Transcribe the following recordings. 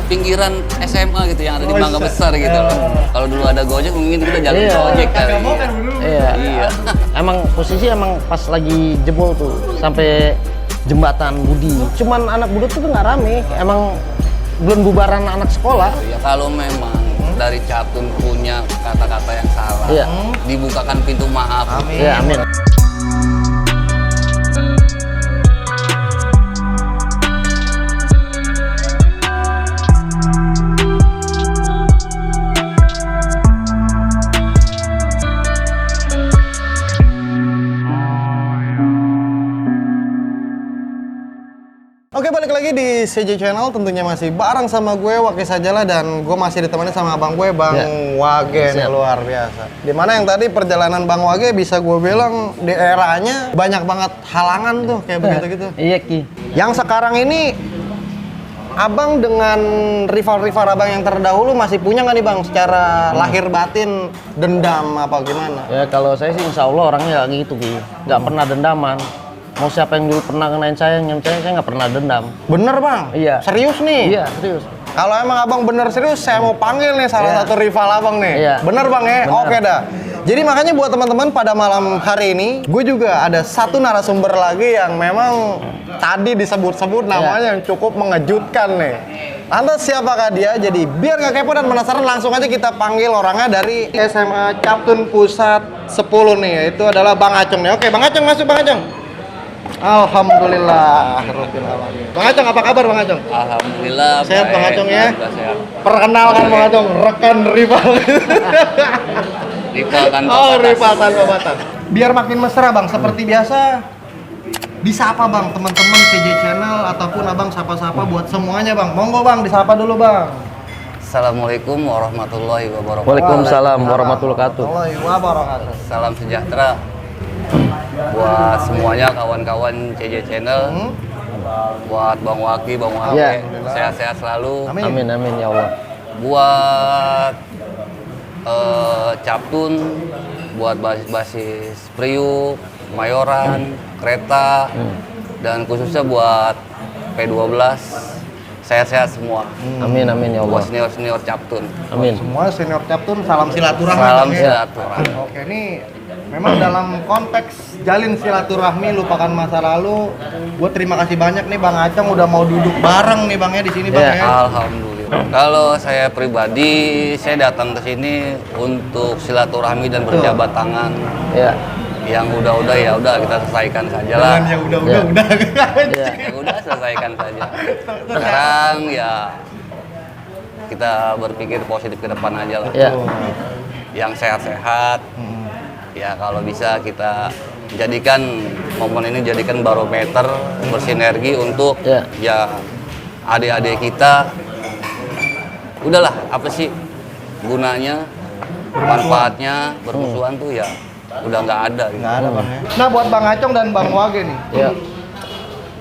pinggiran SMA gitu yang ada di Mangga Besar gitu loh. Kalau dulu ada Gojek mungkin kita jalan Gojek kali. Iya. Emang posisi pas lagi jebol tuh sampai jembatan Budi. Cuman anak Budut tuh nggak rame. Emang belum bubaran anak sekolah. Ya kalau memang dari Captun punya kata-kata yang salah, dibukakan pintu maaf. Amin. Ya, amin. Oke, balik lagi di CJ Channel, tentunya masih bareng sama gue Wage Sajalah dan gue masih ditemani sama abang gue Bang Wage nih, luar biasa. Dimana yang tadi perjalanan Bang Wage bisa gue bilang di eranya banyak banget halangan tuh kayak begitu gitu. Iya Ki. Yang sekarang ini abang dengan rival-rival abang yang terdahulu masih punya nggak nih Bang secara lahir batin dendam apa gimana? Ya kalau saya sih insya Allah orangnya gitu Ki. Nggak pernah dendaman. Mau siapa yang dulu pernah kenain saya, saya nggak pernah dendam. Bener Bang? Iya. Serius nih? Iya, serius. Kalau emang abang bener serius, saya mau panggil nih salah satu rival abang nih. Iya. Bener Bang ya? Bener. Oke dah. Jadi makanya buat teman-teman pada malam hari ini, gue juga ada satu narasumber lagi yang memang tadi disebut-sebut namanya yang cukup mengejutkan nih. Lantas siapakah dia? Jadi biar nggak kepo dan penasaran, langsung aja kita panggil orangnya dari SMA Captun Pusat 10 nih, yaitu adalah Bang Acong nih. Oke, Bang Acong masuk Bang Acong. Alhamdulillah. Bang Acong, apa kabar Bang Acong? Alhamdulillah. Sehat Bang Acong ya? Sehat. Perkenalkan Bang Acong, rekan rival. Rival tanpa Oh, batas. rival tanpa batas. Biar makin mesra Bang, seperti biasa disapa Bang teman-teman CJ Channel ataupun abang sapa-sapa buat semuanya Bang. Monggo Bang, disapa dulu Bang. Assalamualaikum warahmatullahi wabarakatuh. Waalaikumsalam warahmatullahi wabarakatuh. Warahmatullahi wabarakatuh. Salam sejahtera buat semuanya kawan-kawan CJ Channel, buat Bang Waki, Bang Wage, Ya. sehat-sehat selalu. Amin amin ya Allah. Buat Captun, buat basis Priuk, Mayoran, Kereta, dan khususnya buat P12, sehat-sehat semua. Amin amin ya Allah. Buat senior-senior Captun. Amin. Semua senior Captun, salam silaturahmi. Salam Bang, ya. silaturahmi. Oke, ini memang dalam konteks jalin silaturahmi, lupakan masa lalu. Gue terima kasih banyak nih Bang Acong udah mau duduk bareng nih Bang ya di sini Bang ya. Alhamdulillah. Kalau saya pribadi, saya datang ke sini untuk silaturahmi dan berjabat tangan. Ya. Yang udah ya udah kita selesaikan saja lah. Jangan yang udah. Ya. Yang udah selesaikan saja. Sekarang ya kita berpikir positif ke depan aja lah. Ya. Yang sehat-sehat. Ya kalau bisa kita jadikan momen ini jadikan barometer bersinergi untuk ya adik-adik kita. Udahlah, apa sih gunanya, manfaatnya bermusuhan tuh ya udah nggak ada gitu. Nggak ada Bang ya. Nah buat Bang Acong dan Bang Wage nih. Ya.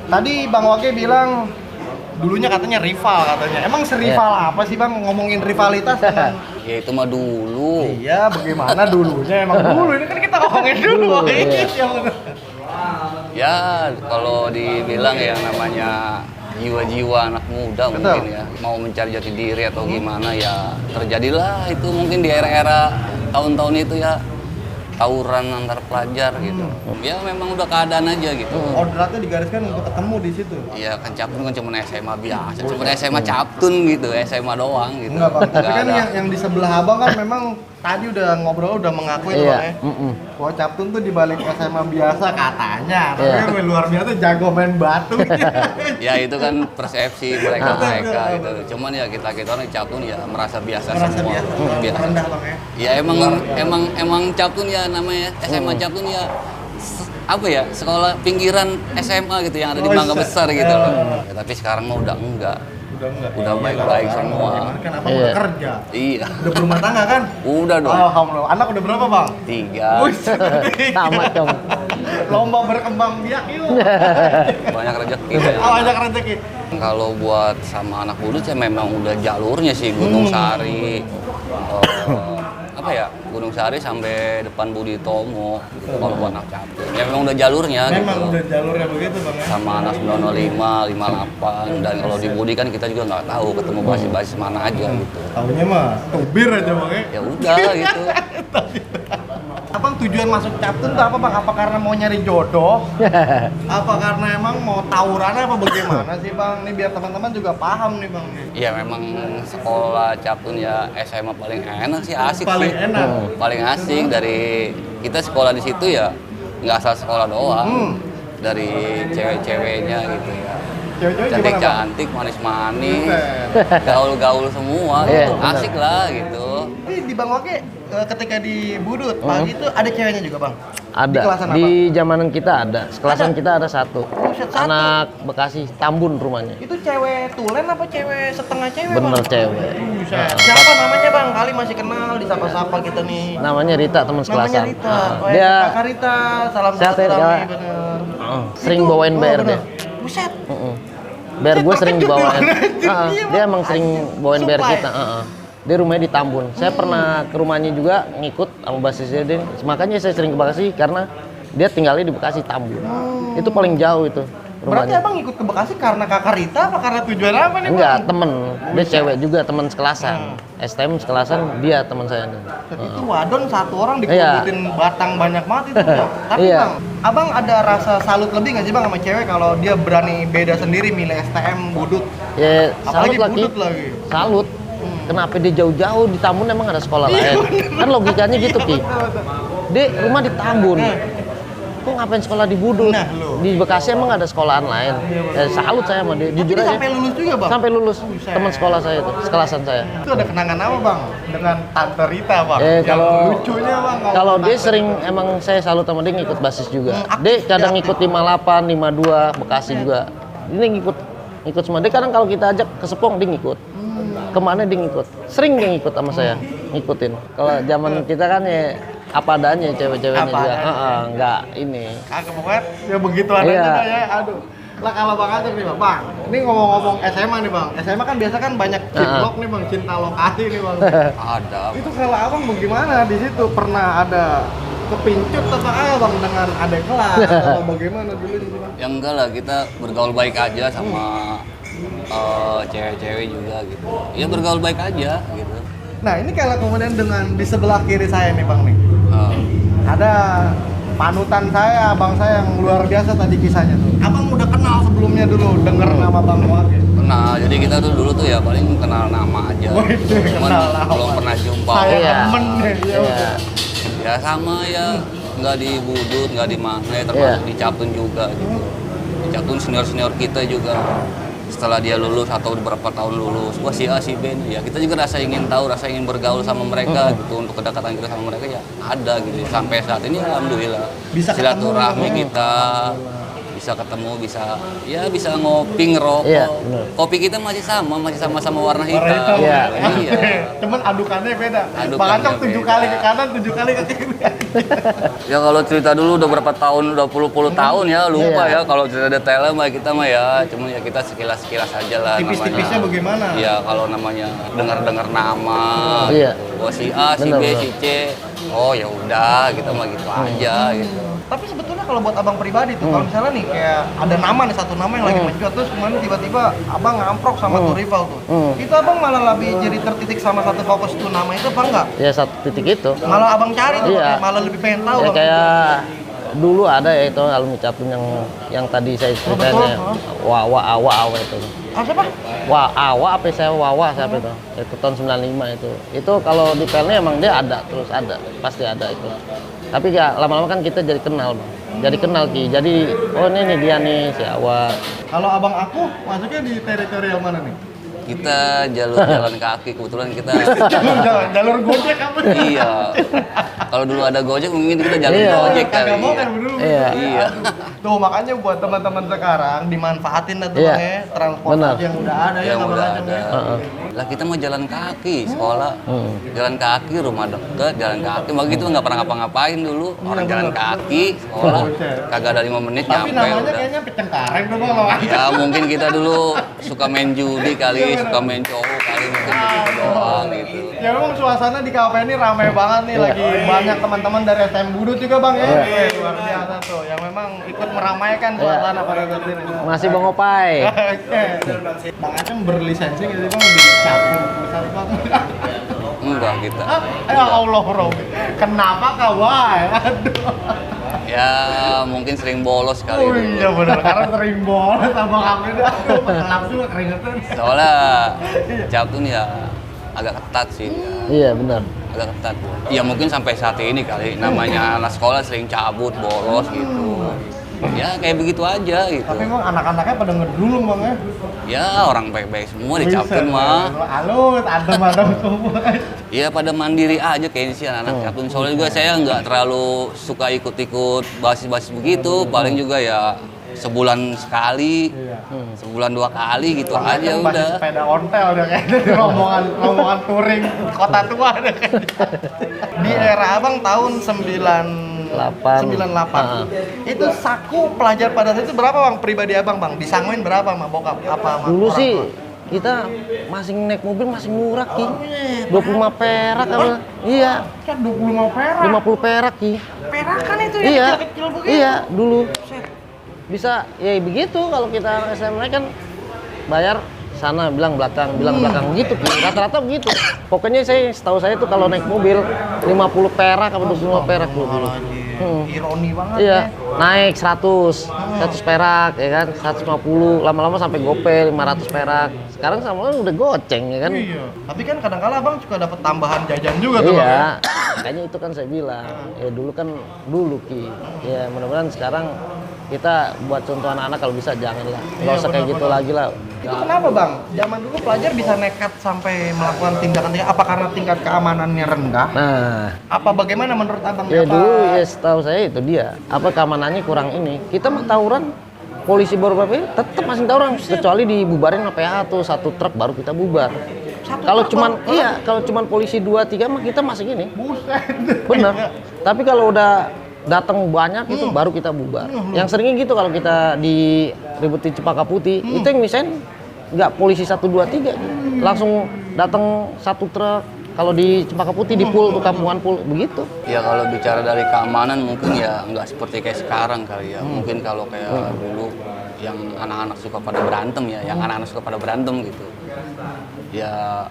Tadi Bang Wage bilang dulunya katanya rival katanya. Emang serival apa sih Bang ngomongin rivalitas? Ya itu mah dulu. Iya, bagaimana dulunya? Emang dulu ini kan kita ngomongin dulu. Ya kalau dibilang ya namanya jiwa-jiwa anak muda mungkin ya mau mencari jati diri atau gimana ya terjadilah itu mungkin di era-era tahun-tahun itu ya tawuran antar pelajar gitu. Ya memang udah keadaan aja gitu. Orderatnya digariskan untuk ketemu di situ. Iya kan Captun kan cuma SMA biasa, cuma SMA Captun gitu, SMA doang gitu. Enggak Bang, tapi Nggak kan ada. yang di sebelah abang kan memang tadi udah ngobrol udah mengakui tuh Bang ya. Bahwa Captun tuh dibalik SMA biasa katanya, tapi luar biasa jago main batu. Ya itu kan persepsi mereka itu. Cuman ya kita orang Captun ya merasa biasa semua. Biasa. Rendah Bang ya. Ya emang Captun ya namanya SMA Captun ya apa ya sekolah pinggiran SMA gitu yang ada di Mangga Besar gitu loh. Ya, tapi sekarang mah udah enggak. Udah baik-baik semua. Kan abang udah kerja. Iya. Udah berumah tangga kan? Udah dong. Alhamdulillah. Anak udah berapa Bang? 3. Tamat dong. Lomba berkembang biak yuk. Banyak rezeki. Banyak rezeki. Kalau buat sama anak Budut ya memang udah jalurnya sih Gunung Sari. Apa apa ya, Gunung Sari sampai depan Budi Tomo gitu kalau buat anak captain. Ya memang udah jalurnya Memang gitu. udah jalurnya begitu Bang ya. Sama anak 905, 58 dan kalau di Budi kan kita juga nggak tahu ketemu basis mana aja gitu. Tahunya mah tubir aja Bang ya. Ya udah gitu. Abang tujuan masuk captain tuh apa Bang? Apa karena mau nyari jodoh? Apa karena emang mau tawuran apa bagaimana sih Bang? Ini biar teman-teman juga paham nih Bang. Ya memang sekolah captain ya SMA paling enak sih, asik Paling sih. enak. Paling asik dari kita sekolah di situ ya nggak asal sekolah doang. Dari cewek-ceweknya gitu ya. Cewek-cewek gimana, Bang? Cantik-cantik, manis-manis, Buset. gaul-gaul semua Iya, gitu. benar. Asik lah gitu. Tapi di Bang Wage ketika di Budut pagi itu ada ceweknya juga Bang? Di Ada. kelasan Di apa? zamanan kita ada. Sekelasan Ada? kita ada satu. Buset, satu? Anak Bekasi, Tambun rumahnya. Itu cewek tulen apa cewek setengah cewek Bener Bang? cewek. Buset. Siapa namanya Bang? Kali masih kenal, disapa-sapa kita nih. Namanya Rita, teman Namanya sekelasan. Rita. Ah, Oh, dia Kakak Rita, salam Sehat ya, silaturahmi Kak? bener. sering Itu- bawain BR bener. dia. Buset. Biar gue sering terkejut bawain. dia, anjing. Iya, Dia Bang. emang sering bawain BR Supply. kita. Dia rumahnya di Tambun. Saya pernah ke rumahnya juga ngikut sama basisnya dia. Makanya saya sering ke Bekasi karena dia tinggalnya di Bekasi Tambun. Itu paling jauh itu Berarti rumahnya. Abang ikut ke Bekasi karena Kakak Rita apa karena tujuan apa nih Bang? Enggak, temen. Dia cewek juga, teman sekelasan. STM sekelasan, dia teman saya nih. Itu wadon satu orang Iya. dikubutin batang banyak banget itu Bang. Tapi Iya. Bang, Abang ada rasa salut lebih nggak sih Bang sama cewek kalau dia berani beda sendiri milih STM Budut? Ya, Apalagi salut lagi. Budut lagi. Salut. Kenapa dia jauh-jauh di Tambun emang ada sekolah lain? Kan logikanya gitu, Ki. Dia rumah di Tambun. Kok ngapain sekolah di Budut? Nah, lu. Di Bekasi emang ada sekolahan lain. Salut saya sama dia. Tapi Jujur dia aja. sampai lulus juga Bang? Sampai lulus. Buset. Teman sekolah saya itu, sekelasan saya. Itu ada kenangan apa Bang? Dengan Tante Rita Bang? Yang Kalau lucunya Bang kalau dia Tante sering emang saya salut sama dia ngikut basis juga. Aktif, Dia kadang dia ngikut 58, 52, Bekasi juga. Ini ngikut semua. Dia kadang kalau kita ajak ke Sepong dia ngikut. Kemana dia ngikut? Sering dia ngikut sama saya, ngikutin. Kalau zaman kita kan ya apa adanya cewek-ceweknya Apa juga. adanya. Enggak ini. Kagak pokoknya ya begitu adanya Iya. dah ya. Aduh. Lah kalau Bang Acer nih Bang. Bang, ini ngomong-ngomong SMA nih Bang. SMA kan biasa kan banyak cinlok nih Bang, cinta lokasi nih Bang. Ada. Itu kalau Abang bagaimana di situ? Pernah ada kepincut atau apa Bang dengan adik kelas atau bagaimana dulu di situ Bang? Ya enggak lah, kita bergaul baik aja sama cewek-cewek juga gitu. Ya bergaul baik aja gitu. Nah, ini kalau kemudian dengan di sebelah kiri saya nih Bang nih. Ada panutan saya, abang saya yang luar biasa tadi kisahnya tuh. Abang udah kenal sebelumnya dulu, denger nama Bang Wage. Nah, jadi kita tuh dulu tuh ya paling kenal nama aja. Wih, Cuman kenal nama. belum pernah jumpa. Saya Iya. temen nih, ya Iya. udah. Ya sama ya, nggak di Budut, nggak di mana, ya, termasuk Iya. di Captun juga gitu. Di Captun senior-senior kita juga. Setelah dia lulus atau beberapa tahun lulus, wah si A, si B nih, ya kita juga rasa ingin tahu, rasa ingin bergaul sama mereka gitu, untuk kedekatan kita sama mereka ya ada gitu. Sampai saat ini alhamdulillah Bisa silaturahmi ketemu. kita, bisa ketemu, bisa ngopi, ngerokok. Iya, benar. Kopi kita masih sama-sama warna hitam. Warna hitam. Iya. Iya. Cuman adukannya beda. Adukannya Bang Acong 7 beda. kali ke kanan, 7 kali ke kiri. Ya kalau cerita dulu udah berapa tahun, udah puluh tahun ya, lupa Iya. ya kalau cerita detailnya mah kita mah ya, cuman ya kita sekilas-sekilas aja lah. Tipis-tipisnya namanya. bagaimana? Iya, kalau namanya dengar-dengar nama, Iya. oh si A, si Benar, B, benar. si C, oh ya udah, kita mah gitu aja gitu. Tapi sebetulnya kalau buat abang pribadi tuh, kalau misalnya nih kayak ada nama nih, satu nama yang lagi mencuat, terus kemudian tiba-tiba abang ngamprok sama tuh rival tuh. Itu abang malah lebih jadi tertitik sama satu fokus tuh nama itu apa enggak? Ya satu titik itu. Malah abang cari tuh, Iya. malah lebih pengen tahu Ya Bang. kayak dulu ada ya itu alumni Captun yang tadi saya ceritain betul, ya. Awa itu. Ah, siapa? Awa apa saya Wawa siapa itu? Itu tahun 95 itu. Itu kalau di pelnya emang dia ada, terus ada, pasti ada itu. Tapi ya lama-lama kan kita jadi kenal, Bang. Jadi kenal Ki. Jadi oh ini nih dia nih si Awa. Kalau abang aku masuknya di teritorial mana nih? Kita jalur jalan kaki, kebetulan kita jalur Gojek apa? iya. Kalau dulu ada Gojek mungkin kita jalan Iya. Gojek kali. Kagak mau ya. kan dulu. Iya. Iya. Tuh makanya buat teman-teman sekarang dimanfaatin lah tuh Iya. Bang ya, transportasi Benar. yang udah ada ya Yang nggak udah macam ada. ya. Lah kita mau jalan kaki, sekolah. Jalan kaki, rumah deket, jalan kaki. Begitu nggak pernah ngapa-ngapain dulu. Orang jalan kaki, sekolah. Kagak ada 5 menit Tapi nyampe namanya udah. kayaknya pecengkareng tuh Bang. Ya mungkin kita dulu suka main judi kali. suka main cowok kali mungkin begitu doang gitu. Ya memang suasana di kafe ini ramai banget nih, lagi banyak teman-teman dari SM Budut juga bang ya. Luar biasa tuh, yang memang ikut meramaikan suasana pada saat ini. Masih Bang Opai. Oke. Bang Aceng berlisensi gitu bang di campur besar bang. Enggak kita. Ya Allah bro, kenapa kawan? Aduh. Ya mungkin sering bolos kali Oh dulu. iya benar, karena sering bolos sama kamu dah. Kelap juga keringetan. Soalnya Captun ya agak ketat sih. Ya. Iya benar. Agak ketat. Ya mungkin sampai saat ini kali namanya anak sekolah sering cabut, bolos gitu. Ya kayak begitu aja gitu. Tapi emang anak-anaknya pada ngedulung bang ya. Ya orang baik-baik semua di Captun mah. Halo, adem-adem semua. Iya pada mandiri aja kayaknya sih anak-anak Captun. Soalnya juga saya nggak terlalu suka ikut-ikut basis-basis begitu. Paling juga ya sebulan sekali, sebulan 2 kali gitu aja Basis udah. sepeda ontel udah kayaknya rombongan touring kota tua udah kayaknya. Di era abang tahun 98. Itu saku pelajar pada saat itu berapa bang pribadi abang bang? Disangguin berapa sama bokap? Apa sama Dulu orang sih tua? kita masih naik mobil masih murah Ki. 25 perak apa? Iya. Kan 25 perak. 50 perak Ki. Perakan itu ya Iya. kecil-kecil begitu. Iya, dulu. Bisa ya begitu kalau kita anak SMA kan bayar sana bilang belakang gitu Ki. Rata-rata begitu. Pokoknya setahu saya tuh kalau naik mobil 50 perak apa 25 perak dulu. Ironi banget Iya, ya. naik 100 perak ya kan, 150, lama-lama sampai gope 500 perak. Sekarang sama udah goceng ya kan. Iya. Tapi kan kadang-kala abang suka dapat tambahan jajan juga tuh bang. Iya, makanya itu kan saya bilang, ya dulu Ki. Ya mudah-mudahan sekarang kita buat contoh anak-anak kalau bisa janganlah, nggak usah kayak gitu lagi lah. Itu kenapa bang? Zaman dulu pelajar bisa nekat sampai melakukan tindakan-tindakan, apa karena tingkat keamanannya rendah? Nah, Apa bagaimana menurut abang? ya Apa- dulu ya setahu saya itu dia, apa keamanannya kurang ini. Kita mah tawuran, polisi baru berapa ini, tetap masih tawuran, kecuali dibubarin sama PH tuh satu truk baru kita bubar. Kalau cuman polisi 2-3 mah kita masih gini. Buset. Bener. Tapi kalau udah datang banyak itu baru kita bubar. Yang seringnya gitu kalau kita diributin Cempaka Putih, itu yang misalnya nggak polisi 1, 2, 3, langsung datang satu truk. Kalau di Cempaka Putih di pool tuh kampungan pool begitu. Ya kalau bicara dari keamanan mungkin ya nggak seperti kayak sekarang kali ya. Mungkin kalau kayak dulu yang anak-anak suka pada berantem ya, yang anak-anak suka pada berantem gitu. Ya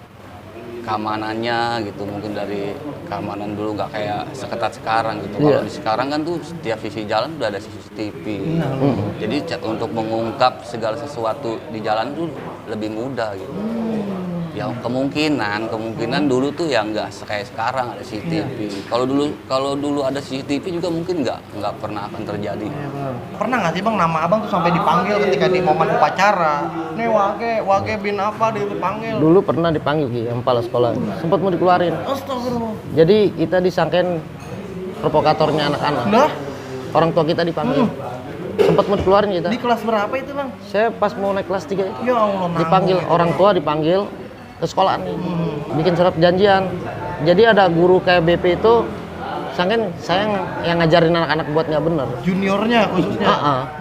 keamanannya gitu mungkin dari keamanan dulu nggak kayak seketat sekarang gitu. Kalau di sekarang kan tuh setiap sisi jalan udah ada CCTV. Jadi untuk mengungkap segala sesuatu di jalan tuh lebih mudah gitu. Ya kemungkinan dulu tuh ya nggak kayak sekarang ada CCTV. Kalau dulu ada CCTV juga mungkin nggak pernah akan terjadi. Pernah nggak sih bang nama abang tuh sampai dipanggil ketika di momen upacara? Nih wage bin apa dipanggil? Dulu pernah dipanggil Ki, yang kepala sekolah. Sempat mau dikeluarin. Astagfirullah. Jadi kita disangkain provokatornya anak-anak. Udah? Orang tua kita dipanggil. Sempat mau dikeluarin kita. Di kelas berapa itu bang? Saya pas mau naik kelas 3 itu Ya Allah. dipanggil, orang tua dipanggil ke sekolah nih. Bikin surat perjanjian. Jadi ada guru kayak BP itu sangkain saya yang ngajarin anak-anak buat nggak bener. Juniornya khususnya.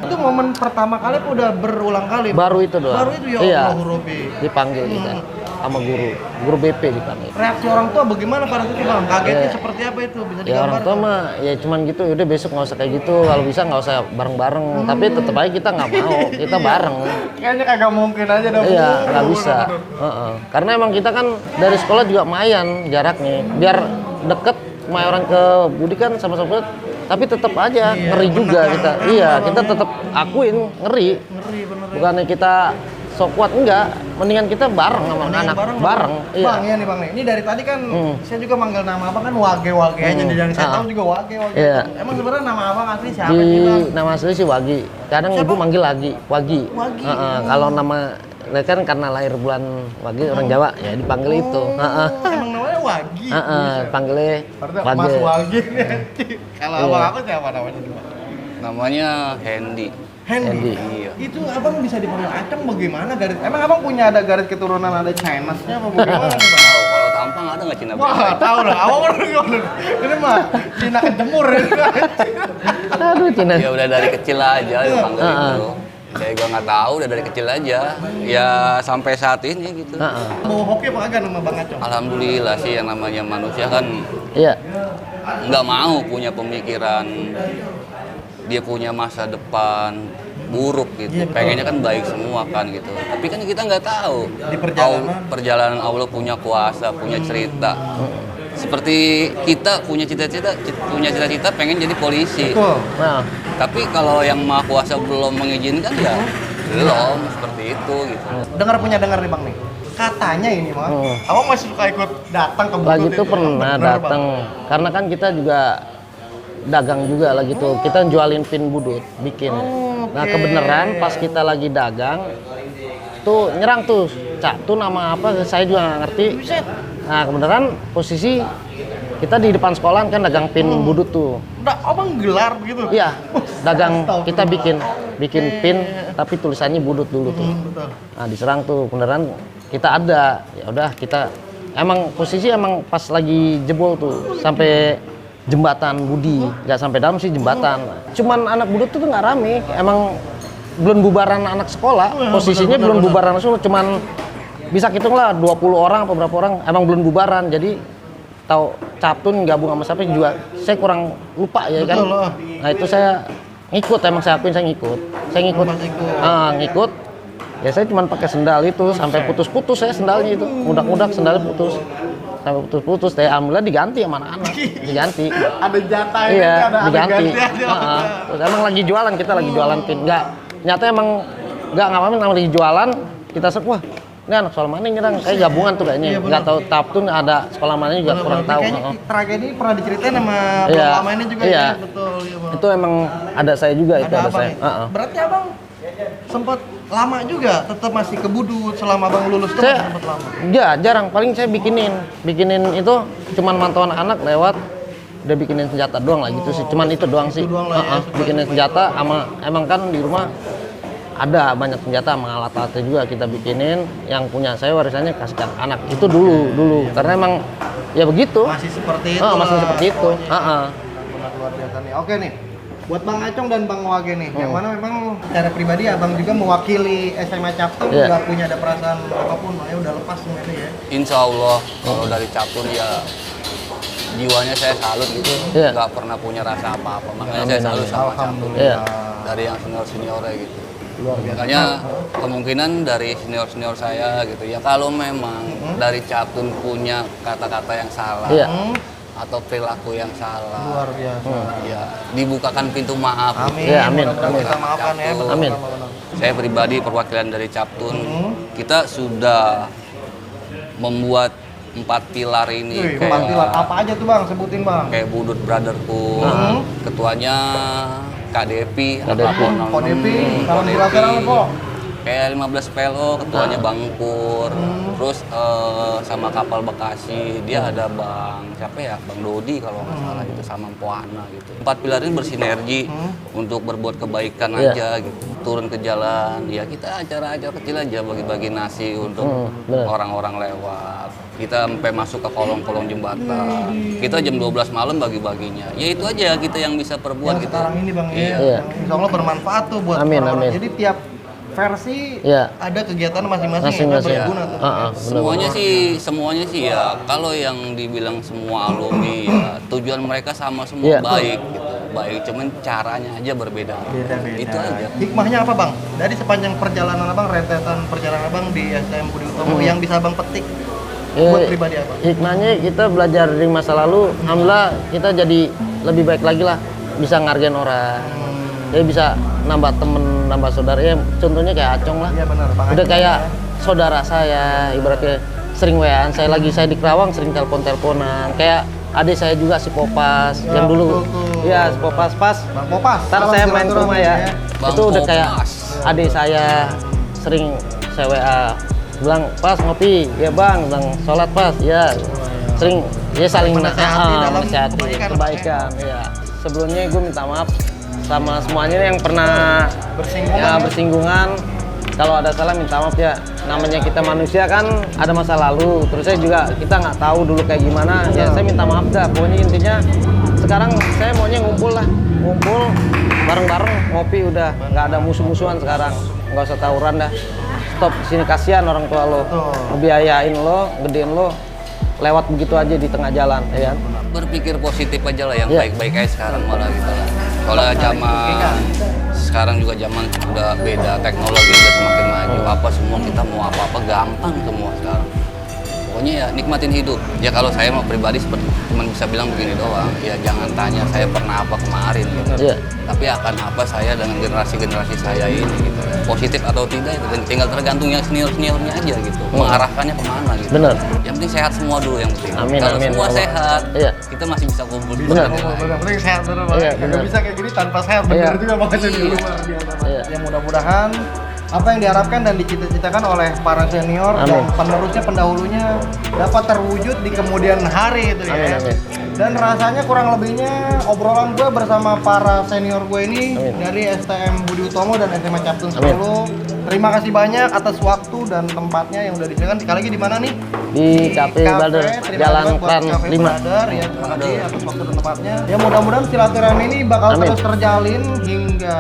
Itu momen pertama kali apa udah berulang kali? Baru itu doang. Baru itu ya Iya. Allah Robby. Dipanggil kita sama guru BP dipanggil. Reaksi orang tua bagaimana pada itu bang? Kagetnya seperti apa itu? Bisa Ya orang digambarkan? tua mah ya cuman gitu, udah besok nggak usah kayak gitu, kalau bisa nggak usah bareng-bareng. Tapi tetap aja kita nggak mau, kita bareng. Kayaknya kagak mungkin aja dong. Iya, nggak bisa. Karena emang kita kan dari sekolah juga lumayan jaraknya, biar deket sama orang ke Budi kan sama-sama, tapi tetap aja ngeri juga kita. Iya, kita tetap akuin ngeri. Ngeri bener. Bukannya kita sok kuat, enggak, mendingan kita bareng sama anak bareng. Iya. Bang, iya nih bang nih. Ini dari tadi kan saya juga manggil nama abang kan wage aja nih, dan saya tahu juga wage. Iya. Emang sebenarnya nama abang asli siapa Di sih bang? nama asli sih Wagi. Kadang ibu manggil Wagi. Wagi. Kalau nama kan karena lahir bulan Wagi orang Jawa ya dipanggil itu. Emang namanya Wagi. Panggilnya Berarti Wagi. Mas Wagi nih. Kalau abang aku siapa namanya juga? Namanya Hendy. Hendy. Iya. Itu abang bisa dipanggil Aceng bagaimana garis? Emang abang punya ada garis keturunan ada Chinese-nya apa bagaimana nih bang? Tahu kalau tampang ada nggak Cina? Wah, tahu lah. Abang udah ini mah Cina kejemur. Aduh Cina. Ya udah dari kecil aja dipanggil itu. Saya juga nggak tahu, udah dari kecil aja. Ya sampai saat ini gitu. Mau hoki apa kagak sama Bang Acong? Alhamdulillah sih yang namanya manusia kan Iya. nggak mau punya pemikiran dia punya masa depan buruk gitu. Pengennya kan baik semua kan gitu. Tapi kan kita nggak tahu. Di perjalanan. Perjalanan Allah punya kuasa, punya cerita. Seperti kita punya cita-cita pengen jadi polisi. Betul. Nah, Tapi kalau yang Maha Kuasa belum mengizinkan ya belum seperti itu gitu. Dengar nih Bang nih. Katanya ini Bang, Abang masih suka ikut datang ke Budut lagi itu ini? pernah Bener, Bang? datang karena kan kita juga dagang juga lagi tuh. Kita jualin pin budut, bikin. Nah, kebenaran pas kita lagi dagang tuh nyerang tuh Cak tuh nama apa saya juga nggak ngerti. Nah, kebenaran posisi kita di depan sekolahan kan dagang pin budut tuh. Udah, Abang gelar begitu? Iya, dagang kita bikin pin tapi tulisannya budut dulu tuh. Betul. Nah, diserang tuh beneran kita ada. Ya udah kita emang posisi emang pas lagi jebol tuh sampai jembatan Budi, nggak sampai dalam sih jembatan. Cuman anak budut tuh nggak rame, emang belum bubaran anak sekolah. Posisinya belum bubaran sekolah, cuman bisa hitung lah 20 orang atau berapa orang, emang belum bubaran. Jadi tahu Captun gabung sama siapa juga saya kurang lupa ya kan. Nah itu saya ngikut, emang saya akuin saya ngikut. Ngikut. Ya saya cuma pakai sendal itu sampai putus-putus saya sendalnya itu, mudak-mudak sendalnya putus. Sampai putus-putus, alhamdulillah diganti sama anak-anak. Diganti. Ada jatah ini, Iya, ada diganti. ganti aja. Terus emang lagi jualan, kita lagi jualan pin. Enggak, nyata emang enggak ngapain, emang lagi jualan. Kita wah, ini anak sekolah mana nyerang? Kayak gabungan tuh kayaknya. Enggak tahu Taptun ada sekolah mana juga kurang tahu. Kayaknya tragedi pernah diceritain sama Iya. lama ini juga Iya. ya. Betul, iya Bang. Itu emang ada saya juga itu ada Abang saya. ya? Berarti Abang sempat lama juga tetap masih ke Budut selama Bang lulus tuh Saya sempat lama. ya jarang, paling saya bikinin itu cuman mantau anak-anak lewat udah bikinin senjata doang lah gitu sih, cuman itu doang sih. doang lah ya, Bikinin senjata sama emang kan di rumah ada banyak senjata sama alat-alatnya juga kita bikinin, yang punya saya warisannya kasihkan anak itu dulu karena emang ya begitu. Masih seperti itu. Masih seperti itu. Benar luar biasa nih. Oke nih. Buat Bang Acong dan Bang Wage nih, yang mana memang secara pribadi Abang juga mewakili SMA Captun, nggak punya ada perasaan apapun, makanya udah lepas semua ini ya. Insya Allah kalau dari Captun ya jiwanya saya salut gitu, nggak pernah punya rasa apa-apa. Makanya saya salut sama Captun dari yang senior-seniornya gitu. Luar biasa. Makanya kemungkinan dari senior-senior saya gitu ya, kalau memang dari Captun punya kata-kata yang salah atau perilaku yang salah, Luar biasa. ya dibukakan pintu maaf. Amin. Ya, amin. Mudah-mudahan kita maafkan ya. betul, Amin. betul. Saya pribadi perwakilan dari Captun, kita sudah membuat 4 pilar ini. Wih, 4 pilar apa aja tuh Bang? Sebutin Bang. Kayak Budut Brotherhood, ketuanya Kak Depi, Kak Depi. Kok Depi, salam silaturahmi kok. Kayak 15 PLO, ketuanya Bang Pur, terus sama Kapal Bekasi, dia ada Bang, siapa ya, Bang Dodi kalau nggak salah itu, sama Poana gitu. 4 pilar ini bersinergi untuk berbuat kebaikan aja gitu, turun ke jalan, ya kita acara-acara kecil aja, bagi-bagi nasi untuk orang-orang lewat. Kita sampai masuk ke kolong-kolong jembatan, kita jam 12 malam bagi-baginya, ya itu aja kita yang bisa perbuat gitu. Sekarang ini Bang Iya. Insya Allah bermanfaat tuh buat Amin, orang-orang. amin. Jadi tiap versi ada kegiatan masing-masing yang berguna tuh. Semuanya sih ya, kalau yang dibilang semua alumni ya tujuan mereka sama semua baik gitu. Baik, cuman caranya aja berbeda. Beda-beda. Itu aja. Hikmahnya apa Bang? Dari sepanjang perjalanan Abang, rentetan perjalanan Abang di STM Budi Utomo yang bisa Abang petik buat pribadi Abang? Hikmahnya kita belajar dari masa lalu, alhamdulillah kita jadi lebih baik lagi lah, bisa ngargain orang. Jadi bisa nambah temen, nambah saudara. Ya contohnya kayak Acong lah. Iya benar, Bang. Udah Acong kayak ya. saudara saya, ibaratnya sering WA-an. Saya di Kerawang sering telepon-teleponan. Kayak adik saya juga si Popas yang dulu. Iya, si Popas pas. Bang Popas. Ntar saya main ke rumah ya. Bang Itu udah kayak Popas. adik saya sering saya WA. Bilang, "Pas ngopi." "Ya Bang." Bilang, "Sholat Pas." "Ya." Sering ya saling menasihati kebaikan. Ya. Sebelumnya gue minta maaf sama semuanya yang pernah bersinggungan. Kalau ada salah minta maaf ya. Namanya kita manusia kan ada masa lalu. Terus saya juga kita nggak tahu dulu kayak gimana. Ya saya minta maaf dah. Pokoknya intinya sekarang saya maunya ngumpul lah, ngumpul bareng-bareng ngopi udah nggak ada musuh-musuhan sekarang, nggak usah tawuran dah. Stop di sini, kasihan orang tua lo, ngebiayain lo, gedein lo, lewat begitu aja di tengah jalan, ya kan? Berpikir positif aja lah, yang baik-baik aja sekarang malah gitu lah. Kalau zaman sekarang juga zaman udah beda, teknologi udah semakin maju, apa semua kita mau apa-apa gampang semua sekarang. Pokoknya ya nikmatin hidup. Ya kalau saya mau pribadi seperti cuma bisa bilang begini doang, ya jangan tanya saya pernah apa kemarin gitu. Iya. Tapi akan apa saya dengan generasi-generasi saya ini gitu. Positif atau tidak itu tinggal tergantung yang senior-seniornya aja gitu. Mengarahkannya kemana gitu. Bener. Yang penting sehat semua dulu yang penting. Amin, Kalau amin, semua Allah. sehat, Iya. kita masih bisa kumpul di Bener. Bener, penting sehat bener Bang. Iya, Nggak bener. bisa kayak gini tanpa sehat, bener Iya. juga makanya di luar biasa. Iya. Ya mudah-mudahan apa yang diharapkan dan dicita-citakan oleh para senior Amin. dan penerusnya pendahulunya dapat terwujud di kemudian hari itu Amin, ya. amin. Dan rasanya kurang lebihnya obrolan gue bersama para senior gue ini Amin. dari STM Budi Utomo dan SMA Captain 10. Amin. Terima kasih banyak atas waktu dan tempatnya yang udah disediakan. Sekali lagi di mana nih? Di Cafe Brother, Terima Jalan kasih buat Kran Cafe 5. Brother, ya terima kasih atas waktu dan tempatnya. Ya mudah-mudahan silaturahmi ini bakal Amin. terus terjalin hingga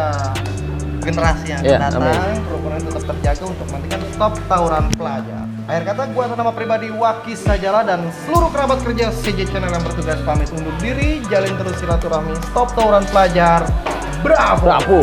generasi yang Iya, akan datang. amin. Kerukunan tetap terjaga untuk nantikan stop tawuran pelajar. Akhir kata, gue atas nama pribadi Wakis Sajala dan seluruh kerabat kerja CJ Channel yang bertugas pamit undur diri. Jalin terus silaturahmi, stop tawuran pelajar. Bravo! Bravo.